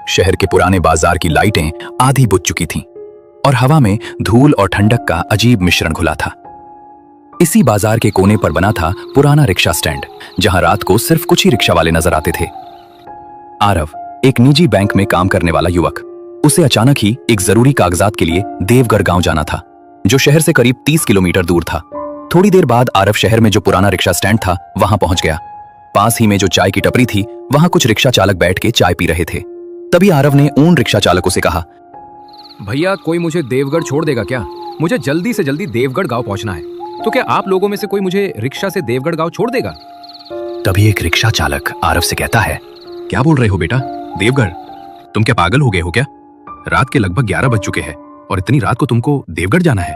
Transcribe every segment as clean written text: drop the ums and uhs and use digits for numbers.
शहर के पुराने बाजार की लाइटें आधी बुझ चुकी थीं और हवा में धूल और ठंडक का अजीब मिश्रण घुला था। इसी बाजार के कोने पर बना था पुराना रिक्शा स्टैंड, जहां रात को सिर्फ कुछ ही रिक्शा वाले नजर आते थे। आरव एक निजी बैंक में काम करने वाला युवक। उसे अचानक ही एक जरूरी कागजात के लिए देवगढ़ गांव जाना था, जो शहर से करीब 30 किलोमीटर दूर था। थोड़ी देर बाद आरव शहर में जो पुराना रिक्शा स्टैंड था वहां पहुंच गया। पास ही में जो चाय की टपरी थी, वहां कुछ रिक्शा चालक बैठ के चाय पी रहे थे। तभी आरव ने उन रिक्शा चालकों से कहा, भैया कोई मुझे देवगढ़ छोड़ देगा क्या? मुझे जल्दी से जल्दी देवगढ़ गांव पहुंचना है, तो क्या आप लोगों में से कोई मुझे रिक्शा से देवगढ़ गांव छोड़ देगा? तभी एक रिक्शा चालक आरव से कहता है, क्या बोल रहे हो बेटा? देवगढ़? तुम क्या पागल हो गए हो क्या? रात के लगभग 11 बज चुके हैं और इतनी रात को तुमको देवगढ़ जाना है?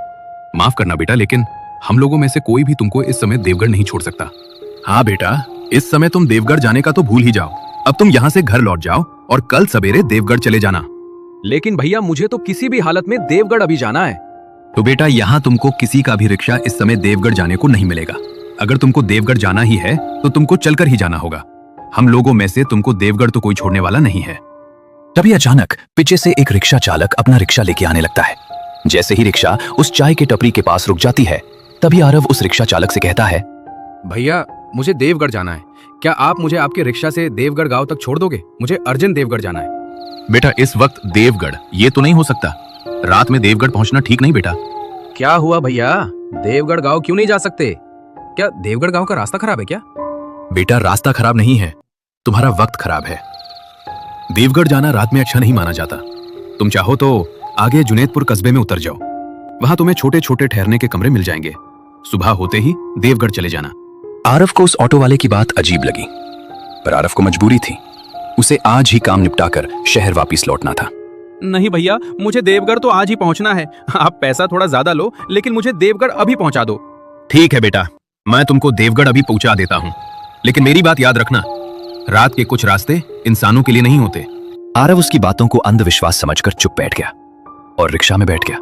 माफ करना बेटा, लेकिन हम लोगों में से कोई भी तुमको इस समय देवगढ़ नहीं छोड़ सकता। हाँ बेटा, इस समय तुम देवगढ़ जाने का तो भूल ही जाओ। अब तुम यहाँ से घर लौट जाओ और कल सवेरे देवगढ़ चले जाना। लेकिन भैया मुझे तो किसी भी हालत में देवगढ़ अभी जाना है। तो बेटा, यहाँ तुमको किसी का भी रिक्शा इस समय देवगढ़ जाने को नहीं मिलेगा। अगर तुमको देवगढ़ जाना ही है तो तुमको चलकर ही जाना होगा। हम लोगों में से तुमको देवगढ़ तो कोई छोड़ने वाला नहीं है। तभी अचानक पीछे से एक रिक्शा चालक अपना रिक्शा लेके आने लगता है। जैसे ही रिक्शा उस चाय की टपरी के पास रुक जाती है, तभी आरव उस रिक्शा चालक से कहता है, भैया मुझे देवगढ़ जाना है, क्या आप मुझे आपके रिक्शा से देवगढ़ गांव तक छोड़ दोगे? मुझे अर्जेंट देवगढ़ जाना है। बेटा, इस वक्त देवगढ़ ये तो नहीं हो सकता। रात में देवगढ़ पहुंचना ठीक नहीं बेटा। क्या हुआ भैया, देवगढ़ गांव क्यों नहीं जा सकते? क्या देवगढ़ गांव का रास्ता खराब है क्या? बेटा, रास्ता खराब नहीं है, तुम्हारा वक्त खराब है। देवगढ़ जाना रात में अच्छा नहीं माना जाता। तुम चाहो तो आगे जुनैदपुर कस्बे में उतर जाओ, वहां तुम्हें छोटे छोटे ठहरने के कमरे मिल जाएंगे। सुबह होते ही देवगढ़ चले जाना। आरव को उस ऑटो वाले की बात अजीब लगी, पर आरव को मजबूरी थी। उसे आज ही काम निपटाकर शहर वापस लौटना था। नहीं भैया, मुझे देवगढ़ तो आज ही पहुंचना है। आप पैसा थोड़ा ज्यादा लो, लेकिन मुझे देवगढ़ अभी पहुंचा दो। ठीक है बेटा, मैं तुमको देवगढ़ अभी पहुंचा देता हूँ, लेकिन मेरी बात याद रखना, रात के कुछ रास्ते इंसानों के लिए नहीं होते। आरव उसकी बातों को अंधविश्वास समझकर चुप बैठ गया और रिक्शा में बैठ गया।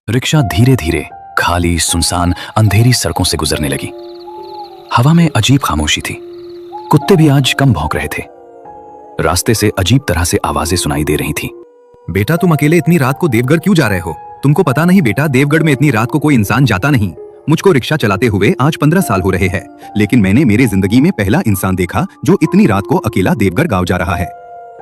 रिक्शा धीरे धीरे खाली, सुनसान, अंधेरी सड़कों से गुजरने लगी। हवा में अजीब खामोशी थी। कुत्ते भी आज कम भौंक रहे थे। रास्ते से अजीब तरह से आवाजें सुनाई दे रही थीं। बेटा, तुम अकेले इतनी रात को देवगढ़ क्यों जा रहे हो? तुमको पता नहीं बेटा, देवगढ़ में इतनी रात को कोई इंसान जाता नहीं। मुझको रिक्शा चलाते हुए आज 15 साल हो रहे हैं, लेकिन मैंने मेरे जिंदगी में पहला इंसान देखा जो इतनी रात को अकेला देवगढ़ गांव जा रहा है।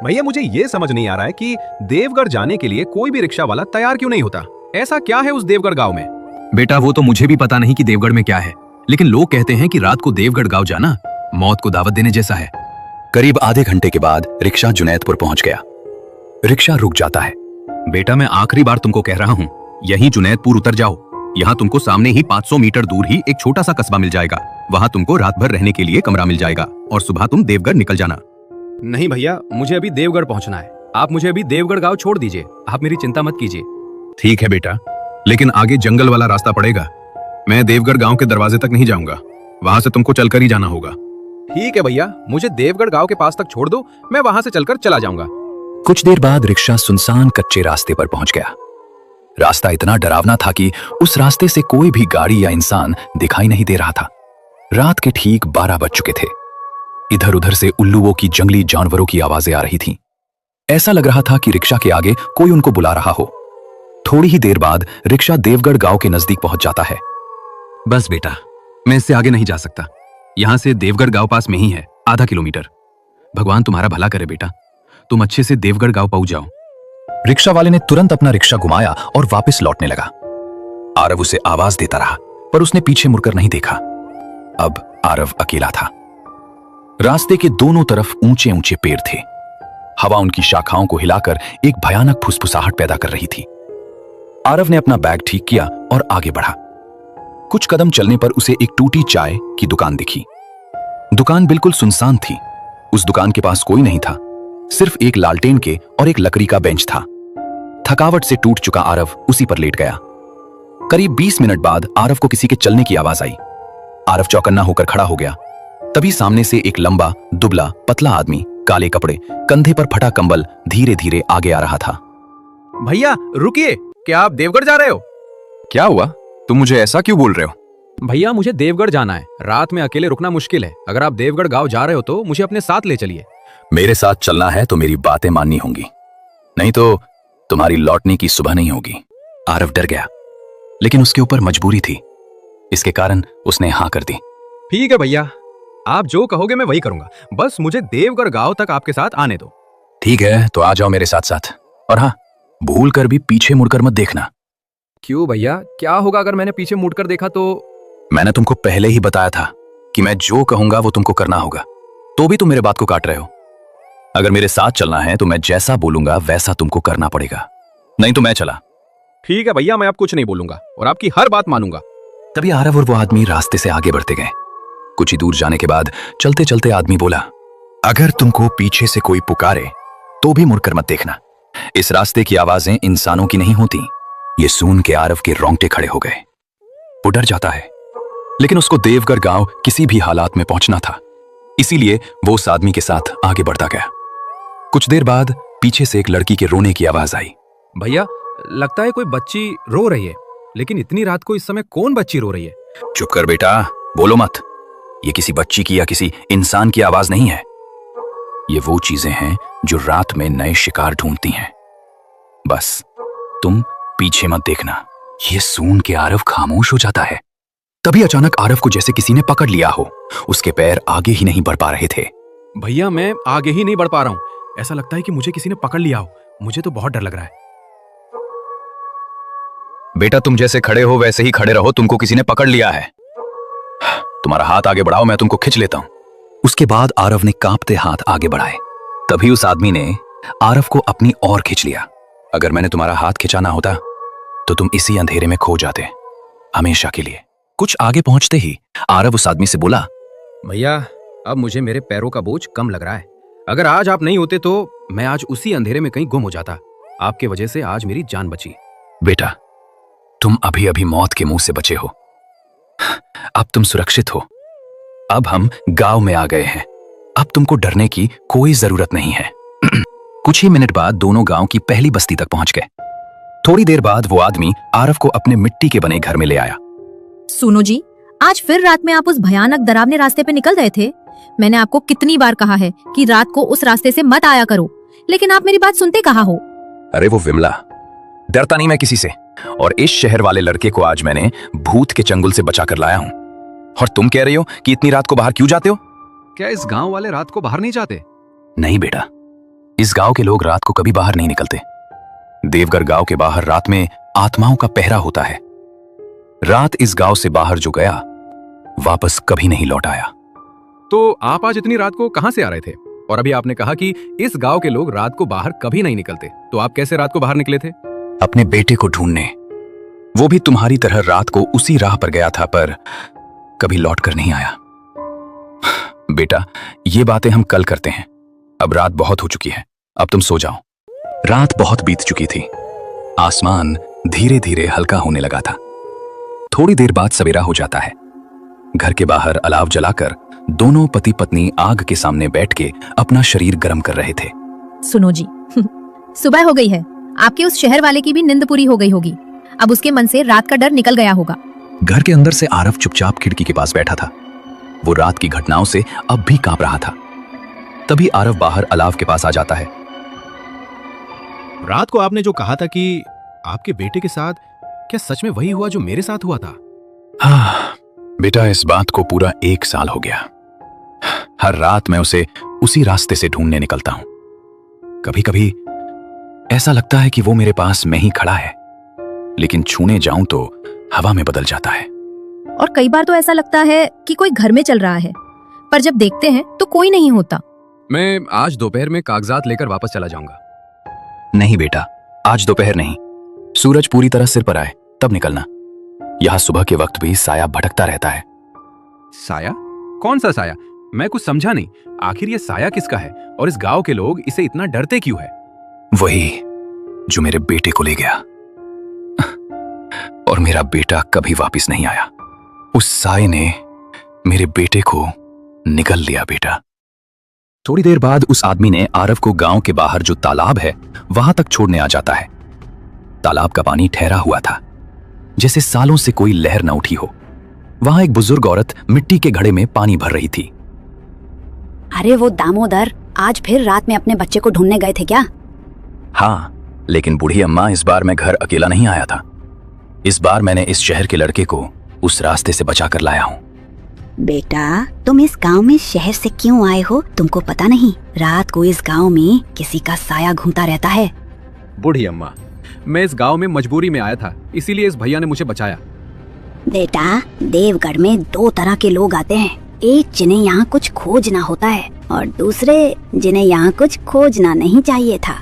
भैया मुझे ये समझ नहीं आ रहा है कि देवगढ़ जाने के लिए कोई भी रिक्शा वाला तैयार क्यों नहीं होता। ऐसा क्या है उस देवगढ़ गांव में? बेटा, वो तो मुझे भी पता नहीं कि देवगढ़ में क्या है, लेकिन लोग कहते हैं कि रात को देवगढ़ गांव जाना मौत को दावत देने जैसा है। करीब आधे घंटे के बाद रिक्शा जुनैदपुर पहुंच गया। रिक्शा रुक जाता है। बेटा, मैं आखिरी बार तुमको कह रहा हूँ, यहीं जुनैदपुर उतर जाओ। यहाँ तुमको सामने ही 500 मीटर दूर ही एक छोटा सा कस्बा मिल जाएगा। वहाँ तुमको रात भर रहने के लिए कमरा मिल जाएगा और सुबह तुम देवगढ़ निकल जाना। नहीं भैया, मुझे अभी देवगढ़ पहुंचना है। आप मुझे अभी देवगढ़ गांव छोड़ दीजिए, आप मेरी चिंता मत कीजिए। ठीक है बेटा, लेकिन आगे जंगल वाला रास्ता पड़ेगा। मैं देवगढ़ गांव के दरवाजे तक नहीं जाऊंगा, वहां से तुमको चलकर ही जाना होगा। ठीक है भैया, मुझे देवगढ़ गांव के पास तक छोड़ दो, मैं वहां से चलकर चला जाऊंगा। कुछ देर बाद रिक्शा सुनसान कच्चे रास्ते पर पहुंच गया। रास्ता इतना डरावना था कि उस रास्ते से कोई भी गाड़ी या इंसान दिखाई नहीं दे रहा था। रात के ठीक 12 बज चुके थे। इधर उधर से उल्लुओं की, जंगली जानवरों की आवाजें आ रही थीं। ऐसा लग रहा था कि रिक्शा के आगे कोई उनको बुला रहा हो। थोड़ी ही देर बाद रिक्शा देवगढ़ गांव के नजदीक पहुंच जाता है। बस बेटा, मैं इससे आगे नहीं जा सकता। यहां से देवगढ़ गांव पास में ही है, आधा किलोमीटर। भगवान तुम्हारा भला करे बेटा, तुम अच्छे से देवगढ़ गांव पहुंच जाओ। रिक्शा वाले ने तुरंत अपना रिक्शा घुमाया और वापस लौटने लगा। आरव उसे आवाज देता रहा, पर उसने पीछे मुड़कर नहीं देखा। अब आरव अकेला था। रास्ते के दोनों तरफ ऊंचे ऊंचे पेड़ थे। हवा उनकी शाखाओं को हिलाकर एक भयानक फुसफुसाहट पैदा कर रही थी। आरव ने अपना बैग ठीक किया और आगे बढ़ा। कुछ कदम चलने पर उसे एक टूटी चाय की दुकान दिखी। दुकान बिल्कुल सुनसान थी। उस दुकान के पास कोई नहीं था, सिर्फ एक लालटेन के और एक लकड़ी का बेंच था। थकावट से टूट चुका आरव उसी पर लेट गया। करीब 20 मिनट बाद आरव को किसी के चलने की आवाज आई। आरव चौकन्ना होकर खड़ा हो गया। तभी सामने से एक लंबा, दुबला, पतला आदमी, काले कपड़े, कंधे पर फटा कंबल धीरे धीरे आगे आ रहा था। भैया रुकिए, क्या आप देवगढ़ जा रहे हो? क्या हुआ? तुम मुझे ऐसा क्यों बोल रहे हो? भैया मुझे देवगढ़ जाना है। रात में अकेले रुकना मुश्किल है। अगर आप देवगढ़ गांव जा रहे हो तो मुझे अपने साथ ले चलिए। मेरे साथ चलना है तो मेरी बातें माननी होंगी, नहीं तो तुम्हारी लौटने की सुबह नहीं होगी। आरव डर गया, लेकिन उसके ऊपर मजबूरी थी। इसके कारण उसने हाँ कर दी। ठीक है भैया, आप जो कहोगे मैं वही करूंगा, बस मुझे देवगढ़ गांव तक आपके साथ आने दो। ठीक है, तो आ जाओ मेरे साथ साथ। और हाँ, भूल कर भी पीछे मुड़कर मत देखना। क्यों भैया, क्या होगा अगर मैंने पीछे मुड़कर देखा तो? मैंने तुमको पहले ही बताया था कि मैं जो कहूंगा वो तुमको करना होगा, तो भी तुम मेरे बात को काट रहे हो। अगर मेरे साथ चलना है तो मैं जैसा बोलूंगा वैसा तुमको करना पड़ेगा, नहीं तो मैं चला। ठीक है भैया, मैं अब कुछ नहीं बोलूंगा और आपकी हर बात मानूंगा। तभी आरव और वो आदमी रास्ते से आगे बढ़ते गए। कुछ ही दूर जाने के बाद चलते चलते आदमी बोला, अगर तुमको पीछे से कोई पुकारे तो भी मुड़कर मत देखना। इस रास्ते की आवाजें इंसानों की नहीं होती। ये सुन के आरव के रोंगटे खड़े हो गए। वो डर जाता है, लेकिन उसको देवगढ़ गांव किसी भी हालात में पहुंचना था, इसीलिए वो उस आदमी के साथ आगे बढ़ता गया। कुछ देर बाद पीछे से एक लड़की के रोने की आवाज आई। भैया, लगता है कोई बच्ची रो रही है, लेकिन इतनी रात को इस समय कौन बच्ची रो रही है? चुप कर बेटा, बोलो मत। ये किसी बच्ची की या किसी इंसान की आवाज नहीं है। ये वो चीजें हैं जो रात में नए शिकार ढूंढती हैं। बस तुम पीछे मत देखना। ये सुन के आरव खामोश हो जाता है। तभी अचानक आरव को जैसे किसी ने पकड़ लिया हो। उसके पैर आगे ही नहीं बढ़ पा रहे थे। भैया, मैं आगे ही नहीं बढ़ पा रहा हूँ। ऐसा लगता है कि मुझे किसी ने पकड़ लिया हो। मुझे तो बहुत डर लग रहा है। बेटा, तुम जैसे खड़े हो वैसे ही खड़े रहो। तुमको किसी ने पकड़ लिया है। तुम्हारा हाथ आगे बढ़ाओ, मैं तुमको खींच लेता हूं। उसके बाद आरव ने कांपते हाथ आगे बढ़ाए। तभी उस आदमी ने आरव को अपनी ओर खींच लिया। अगर मैंने तुम्हारा हाथ खिंचाना होता तो तुम इसी अंधेरे में खो जाते, हमेशा के लिए। कुछ आगे पहुंचते ही आरव उस आदमी से बोला, भैया, अब मुझे मेरे पैरों का बोझ कम लग रहा है। अगर आज आप नहीं होते तो मैं आज उसी अंधेरे में कहीं गुम हो जाता। आपके वजह से आज मेरी जान बची। बेटा, तुम अभी अभी मौत के मुंह से बचे हो। अब तुम सुरक्षित हो। अब हम गांव में आ गए हैं। अब तुमको डरने की कोई जरूरत नहीं है। कुछ ही मिनट बाद दोनों गांव की पहली बस्ती तक पहुंच गए। थोड़ी देर बाद वो आदमी आरव को अपने मिट्टी के बने घर में ले आया। सुनो जी, आज फिर रात में आप उस भयानक डरावने रास्ते पे निकल गए थे। मैंने आपको कितनी बार कहा है कि रात को उस रास्ते से मत आया करो, लेकिन आप मेरी बात सुनते कहाँ हो? अरे वो विमला, डरता नहीं मैं किसी से। और इस शहर वाले लड़के को आज मैंने भूत के चंगुल से बचा कर लाया हूं। और तुम कह रही हो कि इतनी रात को बाहर क्यों जाते हो? क्या इस गांव वाले रात को बाहर नहीं जाते? नहीं बेटा, इस गांव के लोग रात को कभी बाहर नहीं निकलते। देवगढ़ गांव के बाहर रात में आत्माओं का पहरा होता है। रात इस गांव से बाहर जो गया वापस कभी नहीं लौट आया। तो आप आज इतनी रात को कहां से आ रहे थे? और अभी आपने कहा कि इस गांव के लोग रात को बाहर कभी नहीं निकलते, तो आप कैसे रात को बाहर निकले थे? अपने बेटे को ढूंढने। वो भी तुम्हारी तरह रात को उसी राह पर गया था, पर कभी लौट कर नहीं आया। बेटा, ये बातें हम कल करते हैं। अब रात बहुत हो चुकी है, अब तुम सो जाओ। रात बहुत बीत चुकी थी। आसमान धीरे धीरे हल्का होने लगा था। थोड़ी देर बाद सवेरा हो जाता है। घर के बाहर अलाव जलाकर दोनों पति पत्नी आग के सामने बैठ के अपना शरीर गर्म कर रहे थे। सुनो जी, सुबह हो गई है। आपके उस शहर वाले की भी नींद पूरी हो गई होगी। अब उसके मन से रात का डर निकल गया होगा। घर के अंदर से आरव चुपचाप खिड़की के पास बैठा था। वो रात की घटनाओं से अब भी कांप रहा था। तभी आरव बाहर अलाव के पास आ जाता है। रात को आपने जो कहा था कि आपके बेटे के साथ, क्या सच में वही हुआ जो मेरे साथ हुआ था? हाँ बेटा, इस बात को पूरा 1 साल हो गया। हर रात मैं उसे उसी रास्ते से ढूंढने निकलता हूं। कभी कभी ऐसा लगता है कि वो मेरे पास में ही खड़ा है, लेकिन छूने जाऊं तो हवा में बदल जाता है। और कई बार तो ऐसा लगता है कि कोई घर में चल रहा है, पर जब देखते हैं तो कोई नहीं होता। मैं आज दोपहर में कागजात लेकर वापस चला जाऊंगा। नहीं बेटा, आज दोपहर नहीं। सूरज पूरी तरह सिर पर आए तब निकलना। यहां सुबह के वक्त भी साया भटकता रहता है। साया? कौन सा साया? मैं कुछ समझा नहीं। आखिर ये साया किसका है और इस गांव के लोग इसे इतना डरते क्यों है? वही जो मेरे बेटे को ले गया। और मेरा बेटा कभी वापस नहीं आया। उस साये ने मेरे बेटे को निगल लिया बेटा। थोड़ी देर बाद उस आदमी ने आरव को गांव के बाहर जो तालाब है वहां तक छोड़ने आ जाता है। तालाब का पानी ठहरा हुआ था, जैसे सालों से कोई लहर न उठी हो। वहां एक बुजुर्ग औरत मिट्टी के घड़े में पानी भर रही थी। अरे वो दामोदर, आज फिर रात में अपने बच्चे को ढूंढने गए थे क्या? हाँ, लेकिन बूढ़ी अम्मा इस बार मैं घर अकेला नहीं आया था। इस बार मैंने इस शहर के लड़के को उस रास्ते से बचा कर लाया हूँ। बेटा, तुम इस गांव में शहर से क्यों आए हो तुमको पता नहीं? रात को इस गांव में किसी का साया घूमता रहता है। बूढ़ी अम्मा, मैं इस गांव में मजबूरी में आया था, इसीलिए इस भैया ने मुझे बचाया। बेटा, देवगढ़ में 2 तरह के लोग आते हैं। एक जिन्हें यहाँ कुछ खोजना होता है और दूसरे जिन्हें यहाँ कुछ खोजना नहीं चाहिए था।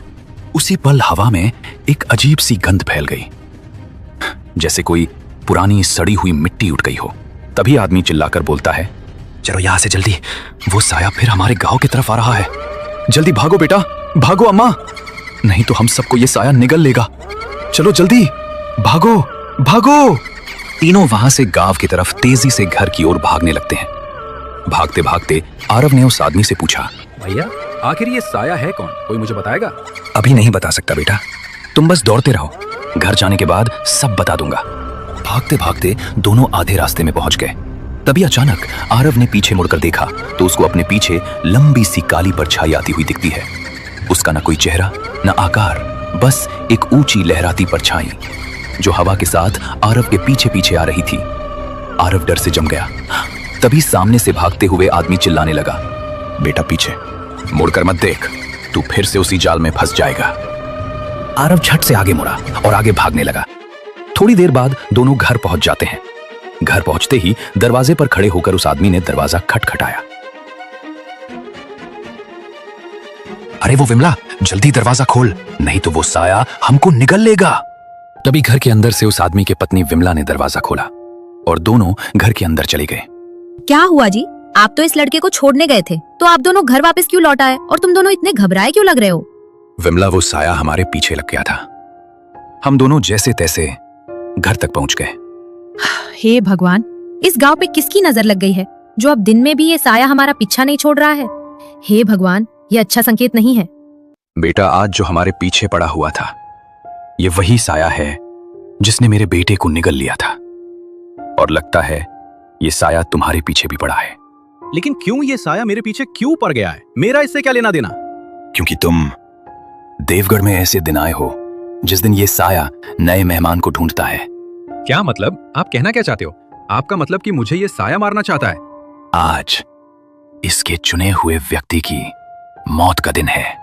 उसी पल हवा में एक अजीब सी गंध फैल गई, जैसे कोई पुरानी सड़ी हुई मिट्टी उठ गई हो। तभी आदमी चिल्लाकर बोलता है, चलो यहाँ से जल्दी, वो साया फिर हमारे गांव की तरफ आ रहा है। जल्दी भागो बेटा, भागो अम्मा, नहीं तो हम सबको ये साया निगल लेगा। चलो जल्दी, भागो भागो। तीनों वहां से गांव की तरफ तेजी से घर की ओर भागने लगते हैं। भागते भागते आरव ने उस आदमी से पूछा, भैया, आखिर ये साया है कौन? कोई मुझे बताएगा? अभी नहीं बता सकता बेटा, तुम बस दौड़ते रहो, घर जाने के बाद सब बता दूंगा। भागते भागते दोनों आधे रास्ते में पहुंच गए। तभी अचानक आरव ने पीछे मुड़कर देखा तो उसको अपने पीछे लंबी सी काली परछाई आती हुई दिखती है। उसका न कोई चेहरा न आकार, बस एक ऊंची लहराती परछाई जो हवा के साथ आरव के पीछे पीछे आ रही थी। आरव डर से जम गया। तभी सामने से भागते हुए आदमी चिल्लाने लगा, बेटा पीछे मुड़कर मत देख, तू फिर से उसी जाल में फंस जाएगा। आरव झट से आगे मुड़ा और आगे भागने लगा। थोड़ी देर बाद दोनों घर पहुंच जाते हैं। घर पहुंचते ही दरवाजे पर खड़े होकर उस आदमी ने दरवाजा खटखटाया। अरे वो विमला, जल्दी दरवाजा खोल, नहीं तो वो साया हमको निगल लेगा। तभी घर के अंदर से उस आदमी की पत्नी विमला ने दरवाजा खोला और दोनों घर के अंदर चले गए। क्या हुआ जी? आप तो इस लड़के को छोड़ने गए थे, तो आप दोनों घर वापस क्यों लौट आए? और तुम दोनों इतने घबराए क्यों लग रहे हो? विमला, वो साया हमारे पीछे लग गया था। हम दोनों जैसे तैसे घर तक पहुंच गए। हे भगवान, इस गांव पे किसकी नजर लग गई है जो अब दिन में भी ये साया हमारा पीछा नहीं छोड़ रहा है? हे भगवान, ये अच्छा संकेत नहीं है। बेटा, आज जो हमारे पीछे पड़ा हुआ था, ये वही साया है जिसने मेरे बेटे को निगल लिया था। और लगता है ये साया तुम्हारे पीछे भी पड़ा है। लेकिन क्यों ये साया मेरे पीछे क्यों पड़ गया है? मेरा इससे क्या लेना देना? क्योंकि तुम देवगढ़ में ऐसे दिन आए हो जिस दिन ये साया नए मेहमान को ढूंढता है। क्या मतलब? आप कहना क्या चाहते हो? आपका मतलब कि मुझे ये साया मारना चाहता है? आज इसके चुने हुए व्यक्ति की मौत का दिन है।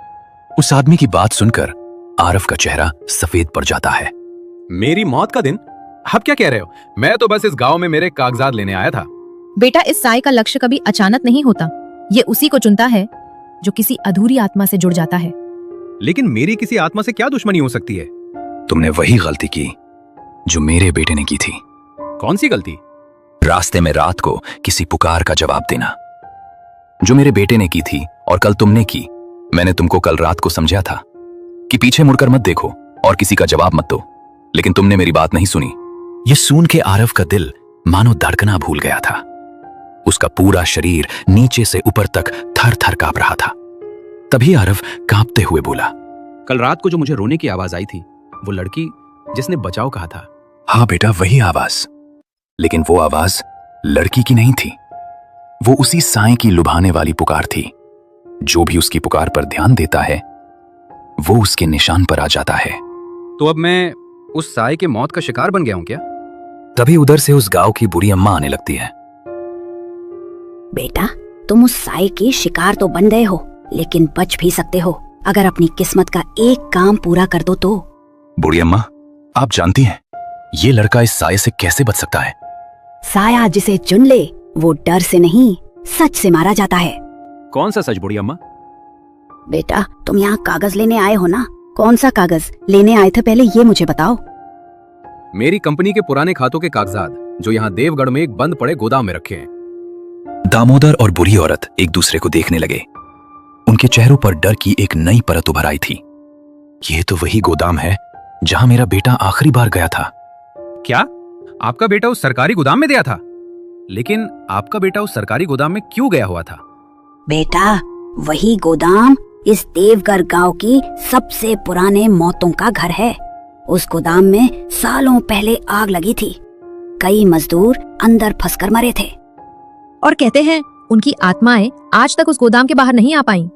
उस आदमी की बात सुनकर आरव का चेहरा सफेद पड़ जाता है। मेरी मौत का दिन? आप क्या कह रहे हो? मैं तो बस इस गांव में मेरे कागजात लेने आया था। बेटा, इस साय का लक्ष्य कभी अचानक नहीं होता। ये उसी को चुनता है जो किसी अधूरी आत्मा से जुड़ जाता है। लेकिन मेरी किसी आत्मा से क्या दुश्मनी हो सकती है? तुमने वही गलती की जो मेरे बेटे ने की थी। कौन सी गलती? रास्ते में रात को किसी पुकार का जवाब देना, जो मेरे बेटे ने की थी और कल तुमने की। मैंने तुमको कल रात को समझा था कि पीछे मुड़कर मत देखो और किसी का जवाब मत दो, लेकिन तुमने मेरी बात नहीं सुनी। ये सुन के आरव का दिल मानो धड़कना भूल गया था। उसका पूरा शरीर नीचे से ऊपर तक थर थर कांप रहा था। तभी आरव कांपते हुए बोला, कल रात को जो मुझे रोने की आवाज आई थी, वो लड़की जिसने बचाओ कहा था। हाँ बेटा, वही आवाज। लेकिन वो आवाज लड़की की नहीं थी, वो उसी साए की लुभाने वाली पुकार थी। जो भी उसकी पुकार पर ध्यान देता है वो उसके निशान पर आ जाता है। तो अब मैं उस साए के मौत का शिकार बन गया हूं क्या? तभी उधर से उस गांव की बुरी अम्मा आने लगती है। बेटा, तुम उस साए के शिकार तो बन गए हो, लेकिन बच भी सकते हो अगर अपनी किस्मत का एक काम पूरा कर दो तो। बुढ़ी अम्मा, आप जानती हैं ये लड़का इस साए से कैसे बच सकता है? साया जिसे चुन ले वो डर से नहीं, सच से मारा जाता है। कौन सा सच बुढ़ी अम्मा? बेटा, तुम यहाँ कागज लेने आए हो ना? कौन सा कागज लेने आए थे, पहले ये मुझे बताओ। मेरी कंपनी के पुराने खातों के कागजात, जो यहाँ देवगढ़ में एक बंद पड़े गोदाम में रखे हैं। दामोदर और बुरी औरत एक दूसरे को देखने लगे। उनके चेहरों पर डर की एक नई परत उभर आई थी। ये तो वही गोदाम है जहां मेरा बेटा आखिरी बार गया था। क्या आपका बेटा उस सरकारी गोदाम में गया था? लेकिन आपका बेटा उस सरकारी गोदाम में क्यों गया हुआ था? बेटा, वही गोदाम इस देवगढ़ गांव की सबसे पुराने मौतों का घर है। उस गोदाम में सालों पहले आग लगी थी। कई मजदूर अंदर फंसकर मरे थे। और कहते हैं उनकी आत्माएं आज तक उस गोदाम के बाहर नहीं आ पाईं।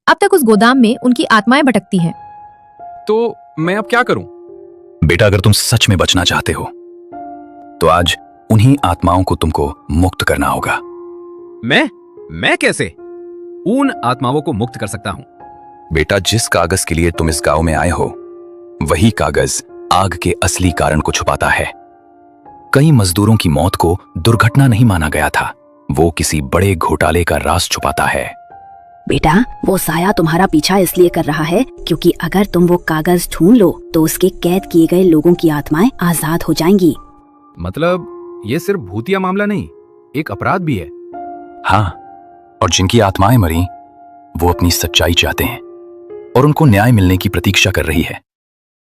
अब तक उस गोदाम में उनकी आत्माएं भटकती हैं। तो मैं अब क्या करूं? बेटा, अगर तुम सच में बचना चाहते हो तो आज उन्हीं आत्माओं को तुमको मुक्त करना होगा। मैं कैसे उन आत्माओं को मुक्त कर सकता हूं? बेटा, जिस कागज के लिए तुम इस गांव में आए हो वही कागज आग के असली कारण को छुपाता है। कई मजदूरों की मौत को दुर्घटना नहीं माना गया था, वो किसी बड़े घोटाले का राज छुपाता है। बेटा, वो साया तुम्हारा पीछा इसलिए कर रहा है क्योंकि अगर तुम वो कागज ढूंढ लो तो उसके कैद किए गए लोगों की आत्माएं आजाद हो जाएंगी। मतलब ये सिर्फ भूतिया मामला नहीं, एक अपराध भी है। हाँ, और जिनकी आत्माएं मरी वो अपनी सच्चाई चाहते हैं और उनको न्याय मिलने की प्रतीक्षा कर रही है।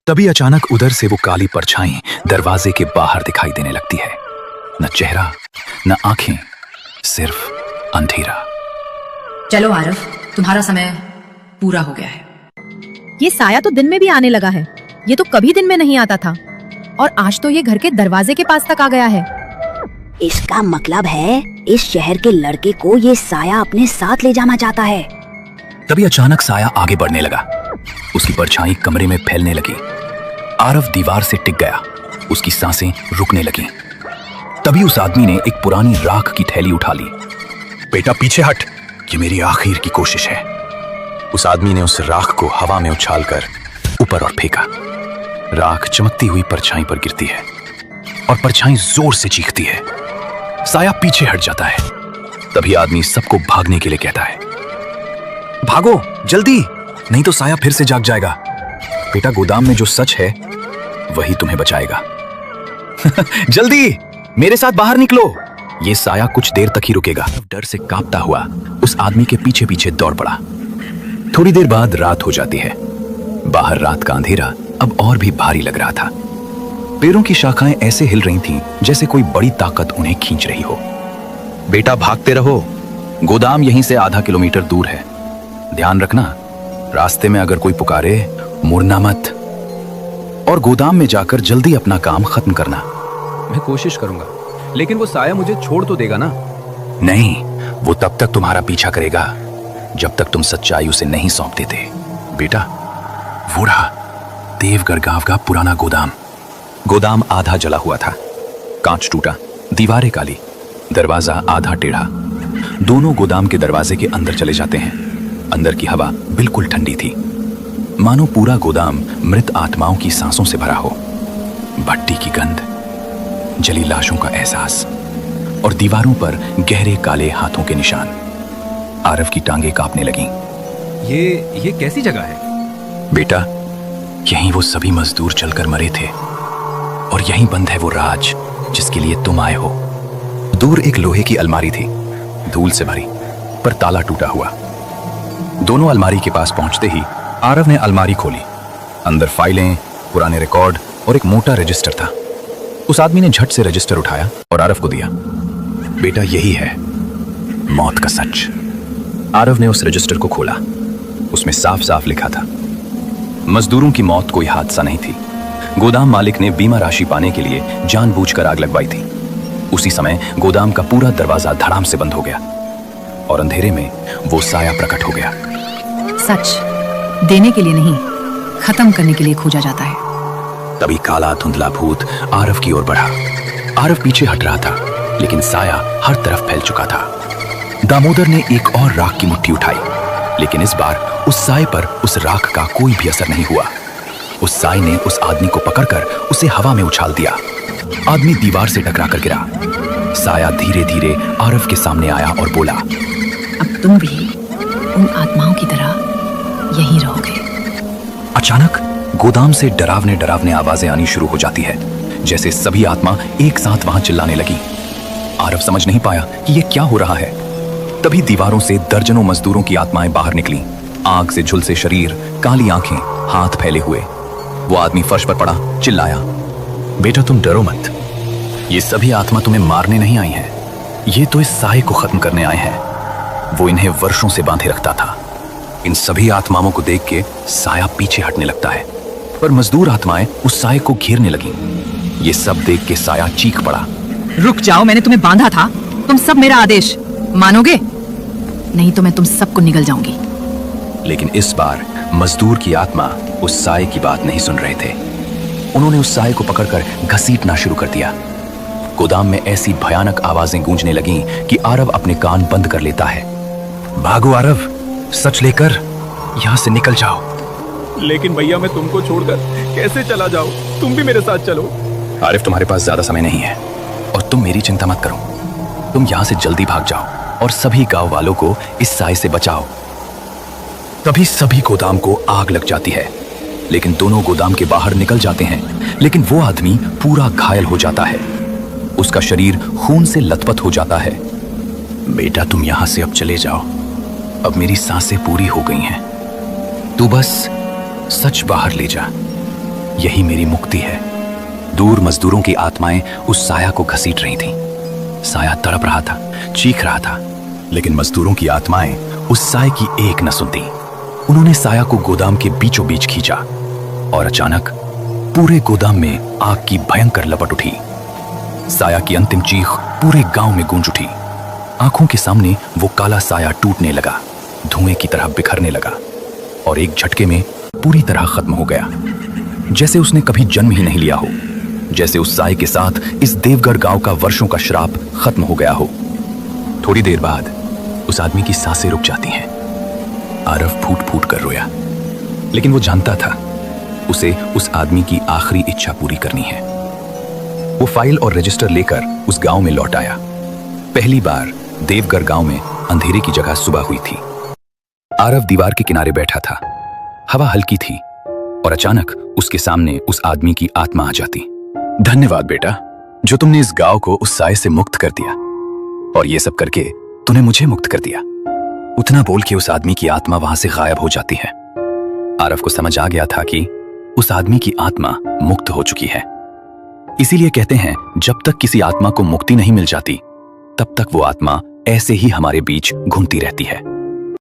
तभी अचानक उधर से वो काली परछाई दरवाजे के बाहर दिखाई देने लगती है। न चेहरा, न आंखें, सिर्फ अंधेरा। चलो आरव, तुम्हारा समय पूरा हो गया है। ये साया तो दिन में भी आने लगा है। ये तो कभी दिन में नहीं आता था और आज तो ये घर के दरवाजे के पास तक आ गया है। इसका मतलब है इस शहर के लड़के को ये साया अपने साथ ले जाना चाहता है। तभी अचानक साया आगे बढ़ने लगा। उसकी परछाई कमरे में फैलने लगी। आरव दीवार से टिक गया। उसकी सांसें रुकने लगी। तभी उस आदमी ने एक पुरानी राख की थैली उठा ली। बेटा, पीछे हट, ये मेरी आखिर की कोशिश है। उस आदमी ने उस राख को हवा में उछालकर ऊपर और फेंका। राख चमकती हुई परछाई पर गिरती है और परछाई जोर से चीखती है। साया पीछे हट जाता है। तभी आदमी सबको भागने के लिए कहता है, भागो जल्दी, नहीं तो साया फिर से जाग जाएगा। बेटा, गोदाम में जो सच है वही तुम्हें बचाएगा। जल्दी मेरे साथ बाहर निकलो। ये साया कुछ देर तक ही रुकेगा। डर से कांपता हुआ उस आदमी के पीछे पीछे दौड़ पड़ा। थोड़ी देर बाद रात हो जाती है। बाहर रात का अंधेरा अब और भी भारी लग रहा था। पेड़ों की शाखाएं ऐसे हिल रही थीं जैसे कोई बड़ी ताकत उन्हें खींच रही हो। बेटा, भागते रहो, गोदाम यहीं से आधा किलोमीटर दूर है। ध्यान रखना, रास्ते में अगर कोई पुकारे मुड़ना मत और गोदाम में जाकर जल्दी अपना काम खत्म करना। मैं कोशिश करूंगा, लेकिन वो साया मुझे छोड़ तो देगा ना? नहीं, वो तब तक तुम्हारा पीछा करेगा जब तक तुम सच्चाई उसे नहीं सौंप देते। बेटा, वो रहा देवगढ़ गांव का पुराना गोदाम। गोदाम आधा जला हुआ था। कांच टूटा, दीवारें काली, दरवाजा आधा टेढ़ा। दोनों गोदाम के दरवाजे के अंदर चले जाते हैं। अंदर की हवा बिल्कुल ठंडी थी, मानो पूरा गोदाम मृत आत्माओं की सांसों से भरा हो। भट्टी की गंध, जली लाशों का एहसास और दीवारों पर गहरे काले हाथों के निशान। आरव की टांगें कांपने लगीं। ये कैसी जगह है? बेटा, यहीं वो सभी मजदूर चलकर मरे थे और यहीं बंद है वो राज जिसके लिए तुम आए हो। दूर एक लोहे की अलमारी थी, धूल से भरी, पर ताला टूटा हुआ। दोनों अलमारी के पास पहुंचते ही आरव ने अलमारी खोली। अंदर फाइलें, पुराने रिकॉर्ड और एक मोटा रजिस्टर था। उस आदमी ने झट से रजिस्टर उठाया और आरव को दिया। बेटा, यही है मौत का सच। आरव ने उस रजिस्टर को खोला। उसमें साफ साफ लिखा था, मजदूरों की मौत कोई हादसा नहीं थी। गोदाम मालिक ने बीमा राशि पाने के लिए जानबूझकर आग लगवाई थी। उसी समय गोदाम का पूरा दरवाजा धड़ाम से बंद हो गया और अंधेरे में वो साया प्रकट हो गया। सच देने के लिए नहीं, खत्म करने के लिए खोजा जाता है। तभी काला धुंधला भूत आरव की ओर बढ़ा। आरव पीछे हट रहा था, लेकिन साया हर तरफ फैल चुका था। दामोदर ने एक और राख की मुट्ठी उठाई, लेकिन इस बार उस साए पर उस राख का कोई भी असर नहीं हुआ। उस साए ने उस आदमी को पकड़कर उसे हवा में उछाल दिया। आदमी दीवार से टकराकर गिरा। साया धीरे धीरे आरव के सामने आया और बोला, अब तुम भी उन आत्माओं की तरह यहीं रहोगे। अचानक गोदाम से डरावने डरावने आवाजें आनी शुरू हो जाती है, जैसे सभी आत्मा एक साथ वहां चिल्लाने लगी। आरव समझ नहीं पाया कि ये क्या हो रहा है। तभी दीवारों से दर्जनों मजदूरों की आत्माएं बाहर निकली। आग से झुलसे शरीर, काली आंखें, हाथ फैले हुए। वो आदमी फर्श पर पड़ा, चिल्लाया, बेटा तुम डरो मत, ये सभी आत्मा तुम्हें मारने नहीं आई हैं, ये तो इस साए को खत्म करने आए हैं। वो इन्हें वर्षों से बांधे रखता था। इन सभी आत्माओं को देख के साया पीछे हटने लगता है, पर मजदूर आत्माएं उस साए को घेरने लगीं। ये सब देख के साया चीख पड़ा, रुक जाओ, मैंने तुम्हें बांधा था, तुम सब मेरा आदेश मानोगे? नहीं तो मैं तुम सबको निगल जाऊंगी। लेकिन इस बार मजदूर की आत्मा उस साए की बात नहीं सुन रहे थे। उन्होंने उस साए को पकड़कर घसीटना शुरू कर दिया। गोदाम में ऐसी भयानक आवाजें गूंजने लगीं कि आरव अपने कान बंद कर लेता है। भागो आरव, सच लेकर यहां से निकल जाओ। लेकिन भैया मैं तुमको छोड़कर कैसे चला जाऊं? तुम भी मेरे साथ चलो। आरिफ, तुम्हारे पास ज्यादा समय नहीं है और तुम मेरी चिंता मत करो। तुम यहां से जल्दी भाग जाओ और सभी गांव वालों को इस साए से बचाओ। तभी सभी गोदाम को आग लग जाती है, लेकिन दोनों गोदाम के बाहर निकल जाते हैं। लेकिन वो आदमी पूरा घायल हो जाता है, उसका शरीर खून से लथपथ हो जाता है। बेटा, तुम यहां से अब चले जाओ, अब मेरी सांसें पूरी हो गई हैं। तू बस सच बाहर ले जा, यही मेरी मुक्ति है। दूर मजदूरों की आत्माएं उस साया को घसीट रही थीं। साया तड़प रहा था, चीख रहा था, लेकिन मजदूरों की आत्माएं उस साए की एक न सुनती। उन्होंने साया को गोदाम के बीचों बीच खींचा और अचानक पूरे गोदाम में आग की भयंकर लपट उठी। साया की अंतिम चीख पूरे गांव में गूंज उठी। आंखों के सामने वो काला साया टूटने लगा, धुएं की तरह बिखरने लगा और एक झटके में पूरी तरह खत्म हो गया, जैसे उसने कभी जन्म ही नहीं लिया हो, जैसे उस साए के साथ इस देवगढ़ गांव का वर्षों का श्राप खत्म हो गया हो। थोड़ी देर बाद उस आदमी की सांसें रुक जाती हैं। आरव फूट फूट कर रोया, लेकिन वो जानता था उसे उस आदमी की आखिरी इच्छा पूरी करनी है। वो फाइल और रजिस्टर लेकर उस गांव में लौट आया। पहली बार देवगढ़ गांव में अंधेरे की जगह सुबह हुई थी। आरव दीवार के किनारे बैठा था। हवा हल्की थी और अचानक उसके सामने उस आदमी की आत्मा आ जाती। धन्यवाद बेटा, जो तुमने इस गांव को उस साए से मुक्त कर दिया, और ये सब करके तूने मुझे मुक्त कर दिया। उतना बोल के उस आदमी की आत्मा वहां से गायब हो जाती है। आरव को समझ आ गया था कि उस आदमी की आत्मा मुक्त हो चुकी है। इसीलिए कहते हैं, जब तक किसी आत्मा को मुक्ति नहीं मिल जाती, तब तक वो आत्मा ऐसे ही हमारे बीच घूमती रहती है।